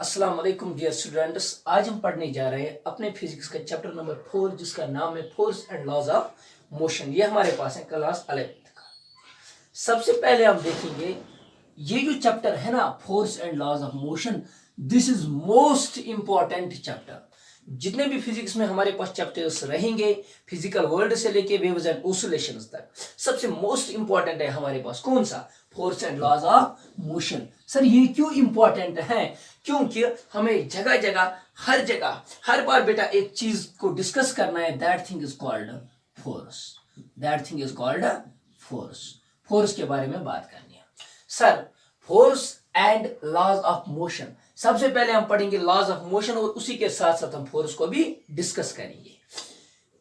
अस्सलाम वालेकुम dear students. आज हम पढ़ने जा रहे हैं अपने फिजिक्स का चैप्टर नंबर 4 जिसका नाम है force and laws of motion. ये हमारे पास है क्लास 11th का। सबसे पहले हम देखेंगे ये जो चैप्टर है ना, force and laws of motion, this is most important chapter. जितने भी फिजिक्स में हमारे पास चैप्टर्स रहेंगे, फिजिकल वर्ल्ड से लेके वेव्स एंड ऑसिलेशंस तक, सबसे मोस्ट इंपॉर्टेंट है हमारे पास कौन सा? Force and laws of motion. Sir ये क्यों इंपॉर्टेंट है? क्योंकि हमें जगह जगह हर बार बेटा एक चीज को डिस्कस करना है, that thing is called force. That thing is called force. Force के बारे में बात करनी है sir. Force and laws of motion, सबसे पहले हम पढ़ेंगे लॉज ऑफ मोशन और उसी के साथ साथ हम फोर्स को भी डिस्कस करेंगे।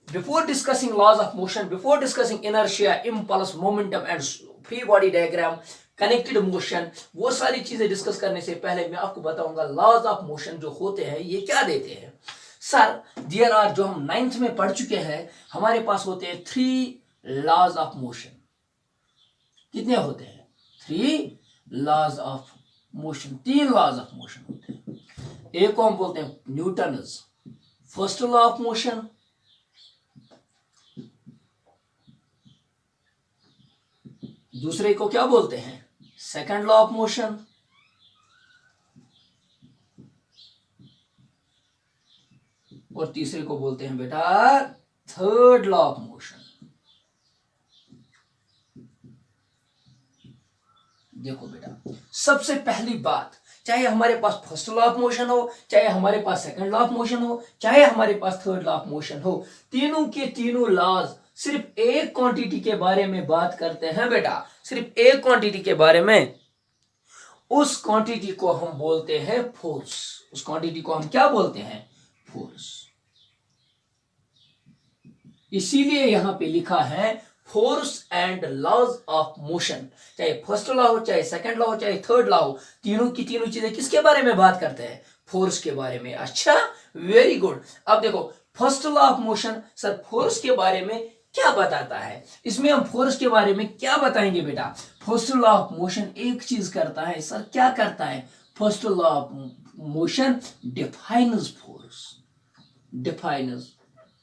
Before discussing laws of motion, before discussing inertia, impulse, momentum and free body diagram, connected motion, वो सारी चीजें डिस्कस करने से पहले मैं आपको बताऊंगा लॉज ऑफ मोशन जो होते हैं ये क्या देते हैं। सर देयर आर, जो हम 9th में पढ़ चुके हैं, हमारे पास होते हैं 3 लॉज ऑफ मोशन। कितने होते हैं? 3 laws of motion, 3 laws of motion होते हैं। एक को हम बोलते हैं Newton's first law of motion, दूसरे को क्या बोलते हैं? सेकंड लॉ ऑफ मोशन, और तीसरे को बोलते हैं बेटा थर्ड लॉ ऑफ मोशन। देखो बेटा, सबसे पहली बात, चाहे हमारे पास फर्स्ट लॉ ऑफ मोशन हो, चाहे हमारे पास सेकंड लॉ ऑफ मोशन हो, चाहे हमारे पास थर्ड लॉ ऑफ मोशन हो, तीनों के तीनों लॉज सिर्फ एक क्वांटिटी के बारे में बात करते हैं बेटा, सिर्फ एक क्वांटिटी के बारे में। उस क्वांटिटी को हम बोलते हैं फोर्स। उस क्वांटिटी को हम क्या बोलते हैं? फोर्स। इसीलिए यहां पे लिखा है force and laws of motion. चाहे फर्स्ट लॉ हो, चाहे सेकंड लॉ हो, चाहे थर्ड लॉ हो, तीनों की तीनों चीजें किसके बारे में बात करते हैं? फोर्स के बारे में। अच्छा, वेरी गुड। अब देखो first law of motion, sir force के बारे में क्या बताता है? इसमें हम फोर्स के बारे में क्या बताएंगे बेटा? फर्स्ट लॉ ऑफ मोशन एक चीज करता है सर, क्या करता है? First law of motion defines force. Defines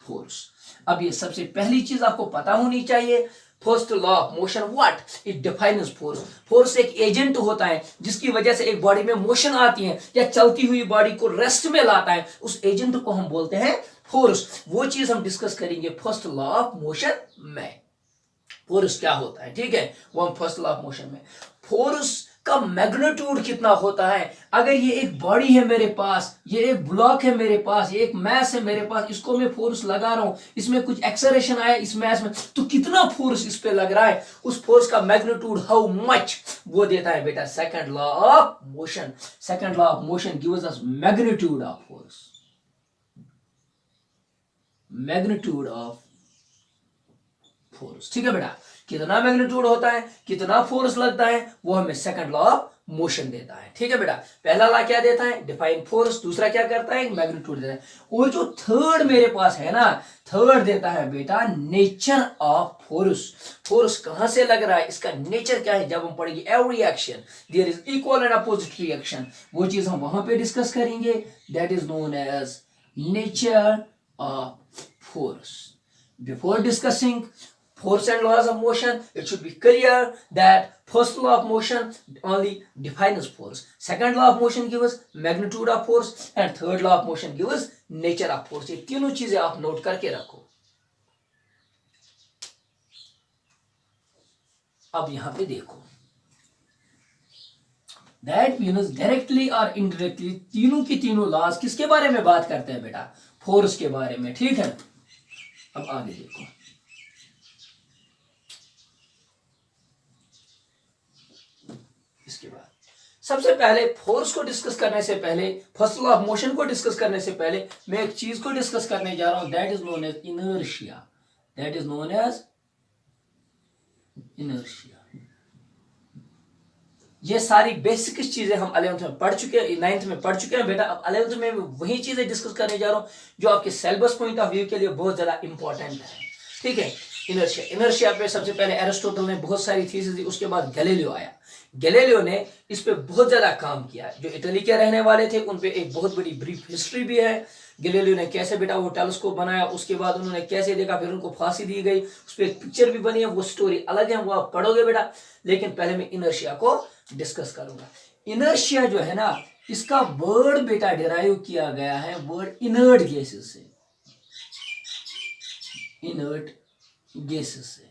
force. अब ये सबसे पहली चीज आपको पता होनी चाहिए, first law of motion what it defines force. Force एक एजेंट होता है जिसकी वजह से एक बॉडी में मोशन आती है या चलती हुई बॉडी को रेस्ट में लाता है, उस एजेंट को हम बोलते हैं फोर्स। वो चीज हम डिस्कस करेंगे फर्स्ट लॉ ऑफ मोशन में। फोर्स क्या होता है, ठीक है, वो हम फर्स्ट लॉ ऑफ मोशन में। फोर्स का मैग्नीट्यूड कितना होता है? अगर ये एक बॉडी है मेरे पास, ये एक ब्लॉक है मेरे पास, ये एक मैस है मेरे पास, इसको मैं फोर्स लगा रहा हूं, इसमें कुछ एक्सेलरेशन आया इस मैस में, तो कितना फोर्स इस पे लग रहा है, उस फोर्स का मैग्नीट्यूड हाउ मच, वो देता है बेटा second law of motion. Second law of motion gives us magnitude of force. Magnitude of force, ठीक है बेटा, कितना मैग्नीट्यूड होता है, कितना फोर्स लगता है, वो हमें सेकंड लॉ ऑफ मोशन देता है। ठीक है बेटा, पहला लॉ क्या देता है? Define force. दूसरा क्या करता है? मैग्नीट्यूड देता है। और जो थर्ड मेरे पास है ना, थर्ड देता है बेटा नेचर ऑफ फोर्स। फोर्स कहां से लग रहा है, इसका नेचर क्या है, जब हम पढ़ेंगे every action there is equal and opposite reaction, वो चीज हम वहां पे डिस्कस करेंगे। That is known as nature of force. Before discussing force and laws of motion, it should be clear that first law of motion only defines force, second law of motion gives magnitude of force, and third law of motion gives nature of force। ये तीनों चीजें आप note करके रखो। अब यहां पे देखो, दैट मीन्स डायरेक्टली और इनडायरेक्टली तीनों की तीनों लॉज किसके बारे में बात करते हैं बेटा? फोर्स के बारे में, ठीक है। अब आगे देखो, इसके बाद सबसे पहले फोर्स को डिस्कस करने से पहले, फर्स्ट लॉ ऑफ मोशन को डिस्कस करने से पहले, मैं एक चीज को डिस्कस करने जा रहा हूं, that is known as inertia. That is known as inertia. ये सारी बेसिक चीजें हम 11th में पढ़ चुके हैं, 9th में पढ़ चुके हैं बेटा। अब 11th में वही चीजें डिस्कस करने जा रहा हूं जो आपके सिलेबस पॉइंट ऑफ व्यू के लिए बहुत ज्यादा इंपॉर्टेंट है, ठीक है। इनर्शिया। इनर्शिया पे सबसे पहले एरिस्टोटल ने बहुत सारी थीसिस दी, उसके बाद गैलीलियो आया। गैलीलियो ने इस पे बहुत ज्यादा काम किया। जो इटली के रहने वाले थे उन पे एक बहुत बड़ी ब्रीफ हिस्ट्री भी है। गैलीलियो ने कैसे बेटा वो टेलीस्कोप बनाया, उसके बाद उन्होंने कैसे देखा, फिर उनको फांसी दी गई, उस पर एक पिक्चर भी बनी है, वो स्टोरी अलग है, वो आप पढ़ोगे बेटा। लेकिन पहले मैं इनर्शिया को डिस्कस करूंगा। इनर्शिया जो है ना, इसका वर्ड बेटा डिराइव किया गया है वर्ड इनर्ट गैसेस से। इनर्ट गैसेस से।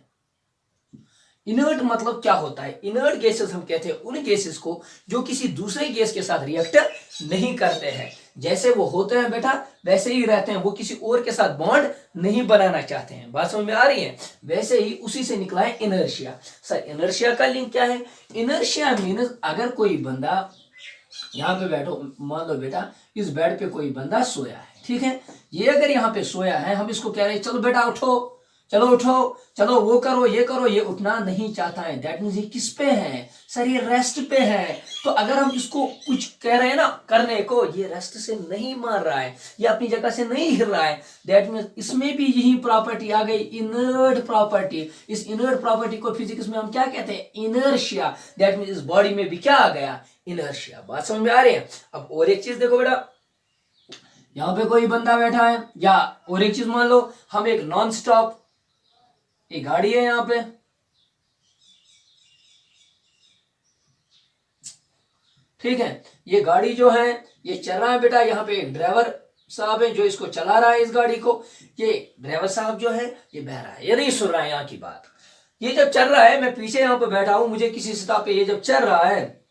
इनर्ट मतलब क्या होता है? इनर्ट गैसेस हम कहते हैं उन गैसेस को जो किसी दूसरे गैस के साथ रिएक्ट नहीं करते हैं। जैसे वो होते हैं बेटा वैसे ही रहते हैं, वो किसी और के साथ बॉन्ड नहीं बनाना चाहते हैं। बात समझ में आ रही है? वैसे ही उसी से निकला है इनर्शिया। सर इनर्शिया का लिंक क्या है? इनर्शिया मीन्स अगर कोई बंदा यहाँ पे बैठो, मान लो बेटा इस बेड पे कोई बंदा सोया है, ठीक है। ये अगर यहाँ पे सोया है, हम इसको कह रहे हैं चलो बेटा उठो, चलो उठो, चलो वो करो, ये करो, ये उठना नहीं चाहता है। दैट मीन्स ये किस पे है? सर ये रेस्ट पे है। तो अगर हम इसको कुछ कह रहे हैं ना करने को, ये रेस्ट से नहीं मार रहा है, ये अपनी जगह से नहीं हिल रहा है। दैट मीन्स इसमें भी यही प्रॉपर्टी आ गई, इनर्ट प्रॉपर्टी। इस इनर्ट प्रॉपर्टी को फिजिक्स में हम क्या कहते हैं? इनर्शिया। दैट मीन्स इस बॉडी में भी क्या आ गया? इनर्शिया। बात समझ में आ रही है? अब और एक चीज देखो बेटा, यहां पे कोई बंदा बैठा है, या और एक चीज मान लो हम एक नॉन स्टॉप, एक गाड़ी है यहां पे, ठीक है। ये गाड़ी जो है ये चल रहा है बेटा, यहाँ पे एक ड्राइवर साहब है जो इसको चला रहा है इस गाड़ी को। ये ड्राइवर साहब जो है ये बह रहा है, ये नहीं सुन रहा है यहाँ की बात। ये जब चल रहा है, मैं पीछे यहाँ पे बैठा हूं, मुझे किसी सतह पे ये जब चल रहा है,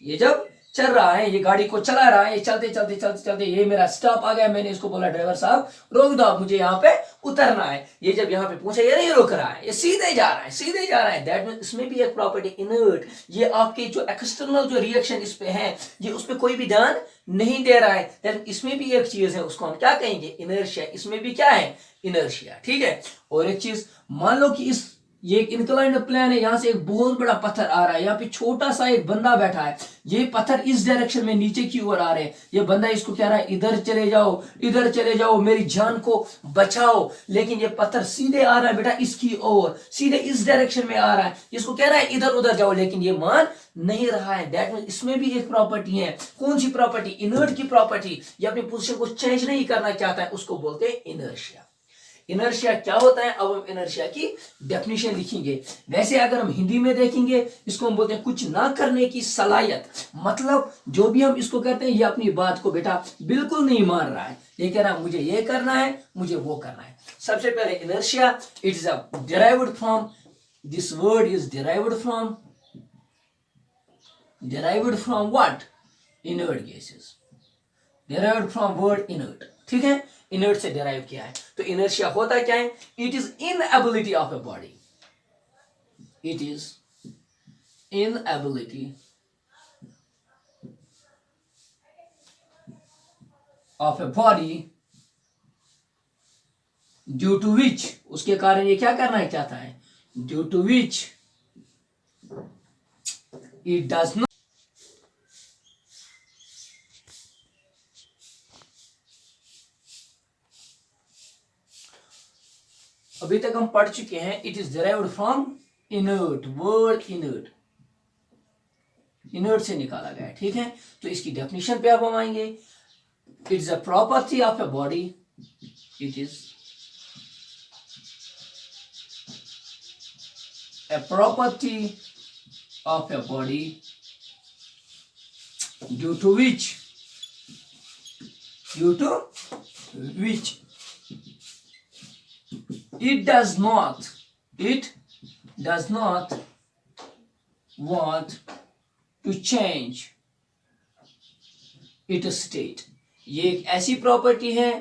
ये जब चल रहा है, ये गाड़ी को चला रहा है, ये चलते चलते चलते चलते ये मेरा स्टॉप आ गया। मैंने इसको बोला ड्राइवर साहब रोक दो, आप मुझे यहाँ पे उतरना है। ये जब यहाँ पे पहुंचा, ये नहीं रुक रहा है, ये सीधे जा रहा है, सीधे जा रहा है। दैट मींस इसमें भी एक प्रॉपर्टी इनर्ट। ये आपके जो एक्सटर्नल जो रिएक्शन इस पे है, ये उस पर कोई भी ध्यान नहीं दे रहा है। दैट इसमें भी एक चीज है, उसको हम क्या कहेंगे? इनर्शिया। इसमें भी क्या है? इनर्शिया, ठीक है। और एक चीज मान लो कि इस ये एक इंक्लाइंड प्लेन है, यहां से एक बहुत बड़ा पत्थर आ रहा है, यहाँ पे छोटा सा एक बंदा बैठा है, ये पत्थर इस डायरेक्शन में नीचे की ओर आ रहे हैं। ये बंदा इसको कह रहा है इधर चले जाओ, इधर चले जाओ, मेरी जान को बचाओ। लेकिन ये पत्थर सीधे आ रहा है बेटा इसकी ओर, सीधे इस डायरेक्शन में आ रहा है, इसको कह रहा है इधर उधर जाओ, लेकिन ये मान नहीं रहा है। दैट मींस इसमें भी एक प्रॉपर्टी है। कौन सी प्रॉपर्टी? इनर्ट की प्रॉपर्टी। ये अपनी पोजीशन को चेंज नहीं करना चाहता है, उसको बोलते हैं इनर्शिया। इनर्शिया क्या होता है? अब हम इनर्शिया की डेफिनेशन लिखेंगे। वैसे अगर हम हिंदी में देखेंगे, इसको हम बोलते हैं कुछ ना करने की सलाहियत। मतलब जो भी हम इसको कहते हैं, ये अपनी बात को बेटा बिल्कुल नहीं मान रहा है। ये कह रहा है मुझे ये करना है, मुझे वो करना है। सबसे पहले inertia, it is derived from, this word is derived from what? Inert gases. Derived from word inert, ठीक है। इनर्ट से डिराइव किया है। तो इनर्शिया होता क्या है? It is inability of a body, it is inability of a body due to which, उसके कारण ये क्या करना चाहता है? Due to which it does not, अभी तक हम पढ़ चुके हैं। It is derived from inert, word inert, inert से निकाला गया है, ठीक है। तो इसकी डेफिनेशन पे अब हम आएंगे। It is a property of a body, it is a property of a body due to which it does not want to change its state। ये एक ऐसी प्रॉपर्टी है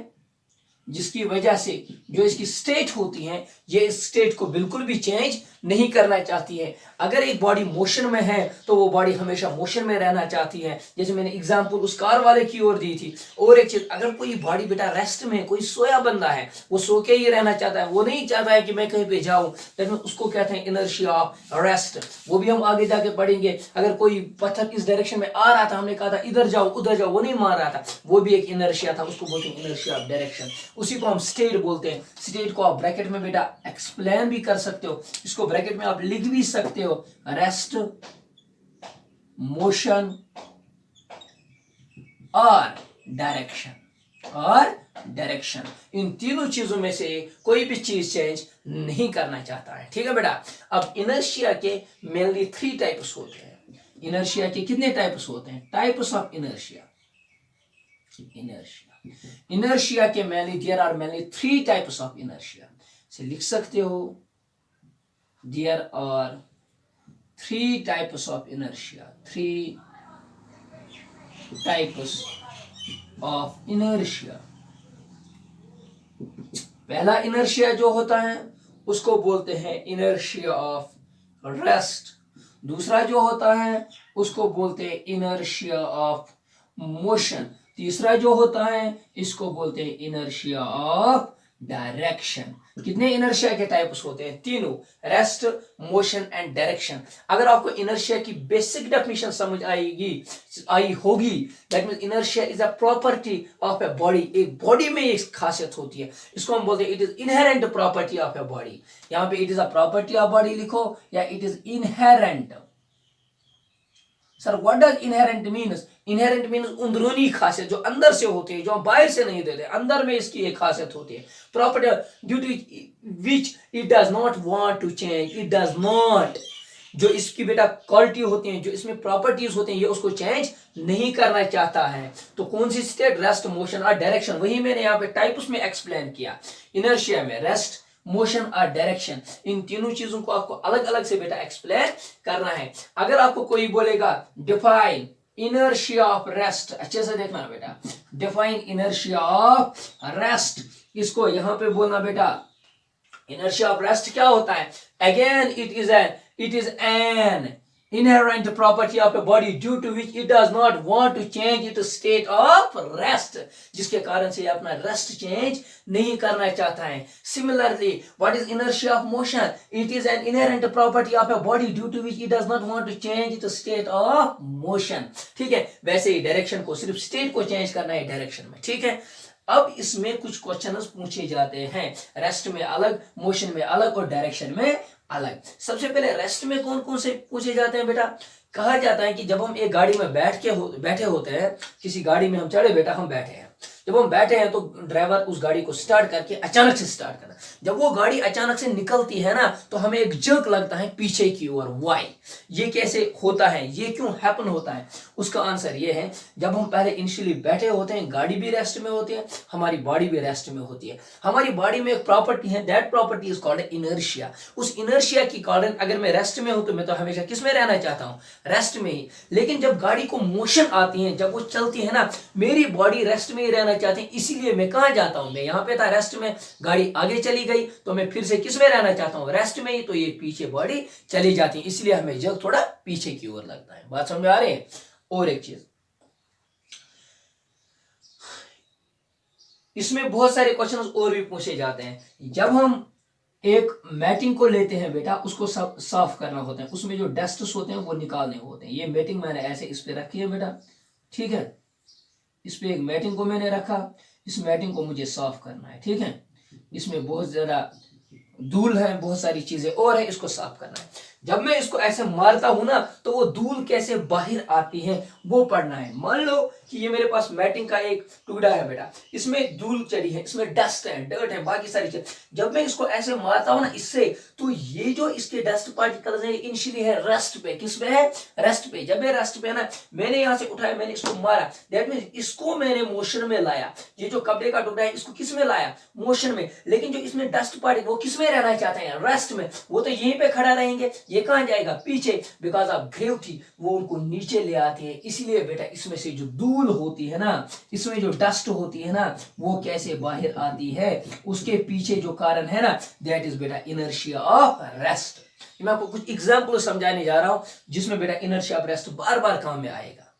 जिसकी वजह से जो इसकी स्टेट होती है, ये इस स्टेट को बिल्कुल भी चेंज नहीं करना चाहती है। अगर एक बॉडी मोशन में है तो वो बॉडी हमेशा मोशन में रहना चाहती है, जैसे मैंने एग्जांपल उस कार वाले की ओर दी थी। और एक चीज, अगर कोई बॉडी बेटा रेस्ट में, कोई सोया बंदा है, वो सो के ही रहना चाहता है, वो नहीं चाहता है कि मैं कहीं पे जाऊं, लेकिन उसको कहते हैं इनर्शिया ऑफ रेस्ट। वो भी हम आगे जाके पढ़ेंगे। अगर कोई पत्थर इस डायरेक्शन में आ रहा था, हमने कहा था इधर जाओ उधर जाओ, वो नहीं मार रहा था, वो भी एक इनर्शिया था, उसको बोलते हैं इनर्शिया ऑफ डायरेक्शन। उसी को हम स्टेट बोलते हैं। स्टेट को आप ब्रैकेट में बेटा एक्सप्लेन भी कर सकते हो, इसको ब्रैकेट में आप लिख भी सकते हो, रेस्ट, मोशन और डायरेक्शन। इन तीनों चीजों में से कोई भी चीज चेंज नहीं करना चाहता है। ठीक है बेटा। अब इनर्शिया के मेनली 3 टाइप्स होते हैं। इनर्शिया के कितने टाइप्स होते हैं? टाइप्स ऑफ इनर्शिया के mainly there are mainly 3 types of inertia. से लिख सकते हो, there are 3 types of inertia, 3 types of inertia. पहला इनर्शिया जो होता है उसको बोलते हैं इनर्शिया ऑफ रेस्ट। दूसरा जो होता है उसको बोलते हैं इनर्शिया ऑफ मोशन। तीसरा जो होता है इसको बोलते हैं इनर्शिया ऑफ डायरेक्शन। कितने इनर्शिया के टाइप्स होते हैं? तीनों, रेस्ट, मोशन एंड डायरेक्शन। अगर आपको इनर्शिया की बेसिक डेफिनेशन समझ आई होगी, that means inertia is a property of a body. एक बॉडी में एक खासियत होती है, इसको हम बोलते हैं it is inherent property of a body. यहां पे it is a property of body लिखो या it is inherent. Sir what does inherent means? Inherent means अंदरूनी खासियत, जो अंदर से होती है, जो हम बाहर से नहीं देते, अंदर में इसकी एक खासियत होती है। Property due to which it does not want to change, it does not, जो इसकी बेटा क्वालिटी होती है, जो इसमें प्रॉपर्टीज होती हैं, ये उसको चेंज नहीं करना चाहता है। तो कौन सी स्टेट? रेस्ट, मोशन और डायरेक्शन। वही मैंने यहाँ पे टाइप्स में एक्सप्लेन किया। इनर्शिया में रेस्ट, मोशन और डायरेक्शन, इन तीनों चीजों को आपको अलग अलग से बेटा एक्सप्लेन करना है। अगर आपको कोई बोलेगा डिफाइन इनर्शिया ऑफ रेस्ट, अच्छे से देखना बेटा, डिफाइन इनर्शिया ऑफ रेस्ट, इसको यहां पे बोलना बेटा इनर्शिया ऑफ रेस्ट क्या होता है? Again it is an inherent property of a body due to which it does not want to change its state of rest, जिसके कारण से अपना रेस्ट चेंज नहीं करना चाहता है। Similarly, what is inertia of motion? It is an inherent property of a body due to which it does not want to change its state of motion। ठीक है, वैसे ही डायरेक्शन को सिर्फ स्टेट को चेंज करना है डायरेक्शन में। ठीक है, अब इसमें कुछ क्वेश्चंस पूछे जाते हैं, रेस्ट में अलग, मोशन में अलग और डायरेक्शन में अलग। सबसे पहले रेस्ट में कौन कौन से पूछे जाते हैं बेटा? कहा जाता है कि जब हम एक गाड़ी में बैठे होते हैं, किसी गाड़ी में हम चढ़े बेटा, हम बैठे हैं, जब हम बैठे हैं तो ड्राइवर उस गाड़ी को स्टार्ट करके अचानक से स्टार्ट करना, जब वो गाड़ी अचानक से निकलती है ना तो हमें एक जर्क लगता है पीछे की ओर। व्हाई? ये कैसे होता है, ये क्यों हैपन होता है? उसका आंसर ये है, जब हम पहले इनिशियली बैठे होते हैं, गाड़ी भी रेस्ट में होती है, हमारी बॉडी भी रेस्ट में होती है। हमारी बॉडी में एक प्रॉपर्टी है, that property is called inertia. उस इनर्शिया की कारण अगर मैं रेस्ट में हूं तो मैं तो हमेशा किस में रहना चाहता हूं? रेस्ट में ही। लेकिन जब गाड़ी को मोशन आती है, जब वो चलती है ना, मेरी बॉडी रेस्ट में ही रहना चाहती है, इसीलिए मैं कहां जाता हूं? मैं यहां पे था रेस्ट में, गाड़ी आगे चली गई तो मैं फिर से किस में रहना चाहता हूं? रेस्ट में ही। तो ये पीछे बॉडी चली जाती है, इसलिए हमें जग थोड़ा पीछे की ओर लगता है। बात समझ में आ रही है? और एक चीज, इसमें बहुत सारे क्वेश्चन और भी पूछे जाते हैं। जब हम एक मैटिंग को लेते हैं बेटा, उसको साफ करना होता है, उसमें जो डस्ट्स होते हैं वो निकालने होते हैं। ये मैटिंग मैंने ऐसे इस पे रखी है बेटा, ठीक है, इस पे एक मैटिंग को मैंने रखा, इस मैटिंग को मुझे साफ करना है। ठीक है, इसमें बहुत ज्यादा धूल है, बहुत सारी चीजें और है, इसको साफ करना है। जब मैं इसको ऐसे मारता हूं ना तो वो धूल कैसे बाहर आती है वो पढ़ना है। मान लो कि ये मेरे पास मैटिंग का एक टुकड़ा है बेटा, इसमें धूल चढ़ी है, इसमें डस्ट है, डर्ट है, बाकी सारी चीज। जब मैं इसको ऐसे मारता हूं ना इससे, तो ये जो इसके डस्ट पार्टिकल्स है इनिशियली है रेस्ट पे। किस पे है? रेस्ट पे। जब ये रेस्ट पे है ना, मैंने यहां से उठाया, मैंने इसको मारा, दैट मींस इसको मैंने मोशन में लाया। ये जो कपड़े का टुकड़ा है इसको किस में लाया? मोशन में। लेकिन जो इसमें डस्ट पार्टिकल वो किस में रहना चाहते हैं? रेस्ट में। वो तो यहीं पे खड़ा रहेंगे, ये कहां जाएगा? पीछे। बिकॉज ऑफ ग्रेविटी वो उनको नीचे ले आते हैं। इसलिए बेटा इसमें से जो धूल होती है ना, इसमें जो डस्ट होती है ना, वो कैसे बाहर आती है, उसके पीछे जो कारण है ना, दैट इज बेटा इनर्शिया ऑफ रेस्ट। मैं आपको कुछ एग्जांपल समझाने जा रहा हूं जिसमें बेटा इनर्शिया ऑफ रेस्ट बार बार काम में आएगा।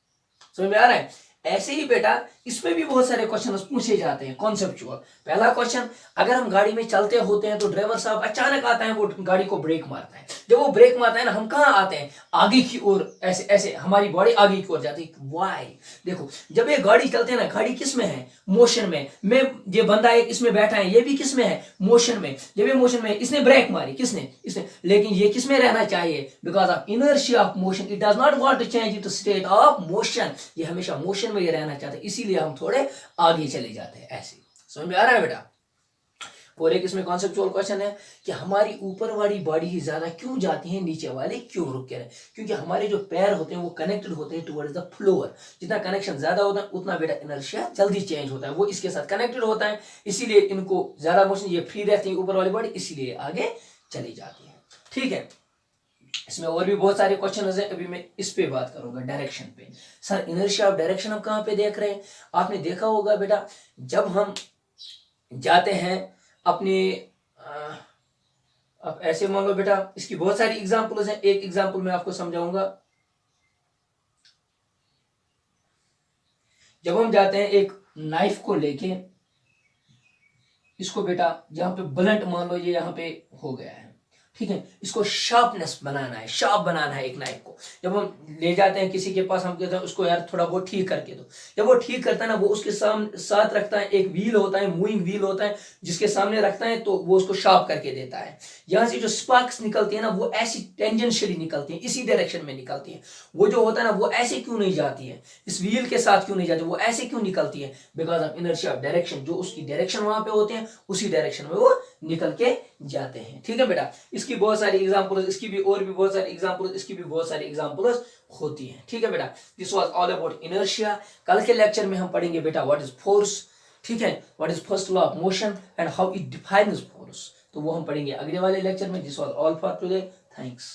समझ में आ रहा है? ऐसे ही बेटा इसमें भी बहुत सारे क्वेश्चन पूछे जाते हैं कॉन्सेप्चुअल। पहला क्वेश्चन, अगर हम गाड़ी में चलते होते हैं तो ड्राइवर साहब अचानक आता है, वो गाड़ी को ब्रेक मारता है। जब वो ब्रेक मारता है ना, हम कहाँ आते हैं, आगे की ओर, ऐसे ऐसे हमारी बॉडी आगे की ओर जाती है। वाई? देखो, जब ये गाड़ी चलते हैं ना, गाड़ी किस में है, मोशन में। मैं, ये बंदा एक इसमें बैठा है, ये भी किस में है, मोशन में। जब ये मोशन में है, इसने ब्रेक मारी, किसने, इसने, लेकिन ये किस में रहना चाहिए, because of inertia of motion, it does not want to change it state of motion. ये हमेशा मोशन में ये रहना चाहते हैं, इसीलिए हम थोड़े आगे चले जाते हैं। ऐसे समझ में आ रहा है बेटा? और एक इसमें कॉन्सेप्चुअल क्वेश्चन है कि हमारी ऊपर वाली बॉडी ही ज्यादा क्यों जाती है, नीचे वाली क्यों रुक के रहे? क्योंकि हमारे जो पैर होते हैं वो कनेक्टेड होते हैं टुवर्ड्स द फ्लोर। जितना कनेक्शन ज्यादा होता है उतना बेटा इनर्शिया जल्दी चेंज होता है, वो इसके साथ कनेक्टेड होता है, इसीलिए इनको ज्यादा मोशन, ये फ्री रहती है ऊपर वाली बॉडी, इसीलिए आगे चली जाती है। ठीक है, इसमें और भी बहुत सारे क्वेश्चन हैं, अभी मैं इस पे बात करूंगा, डायरेक्शन पे। सर इनर्शिया ऑफ डायरेक्शन हम कहाँ पे देख रहे हैं? आपने देखा होगा बेटा, जब हम जाते हैं अपने, अब ऐसे मान लो बेटा, इसकी बहुत सारी एग्जांपल्स हैं, एक एग्जांपल मैं आपको समझाऊंगा। जब हम जाते हैं एक नाइफ को लेके, इसको बेटा यहाँ पे ब्लंट मान लो, ये यहाँ पे हो गया है, ठीक है, इसको शार्पनेस बनाना है, शार्प बनाना है एक नाइफ को। जब हम ले जाते हैं किसी के पास, हम कहते हैं उसको यार थोड़ा बहुत ठीक करके दो। जब वो ठीक करता है ना, वो उसके साथ रखता है, एक व्हील होता है, मूविंग व्हील होता है, जिसके सामने रखता है, तो वो उसको शार्प करके देता है। यहाँ से जो स्पार्क्स निकलती है ना, वो ऐसी टेंजेंशियली निकलती है, इसी डायरेक्शन में निकलती है। वो जो होता है ना, वो ऐसे क्यों नहीं जाती है, इस व्हील के साथ क्यों नहीं जाती, वो ऐसे क्यों निकलती है, because of inertia of direction. जो उसकी डायरेक्शन वहां पे होते हैं, उसी डायरेक्शन में वो निकल के जाते हैं। ठीक है बेटा, इसकी बहुत सारी एग्जांपल्स, इसकी भी और भी बहुत सारी एग्जांपल्स, इसकी भी बहुत सारी एग्जांपल्स होती हैं। ठीक है बेटा, this was all about inertia. कल के लेक्चर में हम पढ़ेंगे बेटा व्हाट इज फोर्स, ठीक है, what is first law of motion and how it defines force, तो वो हम पढ़ेंगे अगले वाले लेक्चर में। This was all for today, thanks.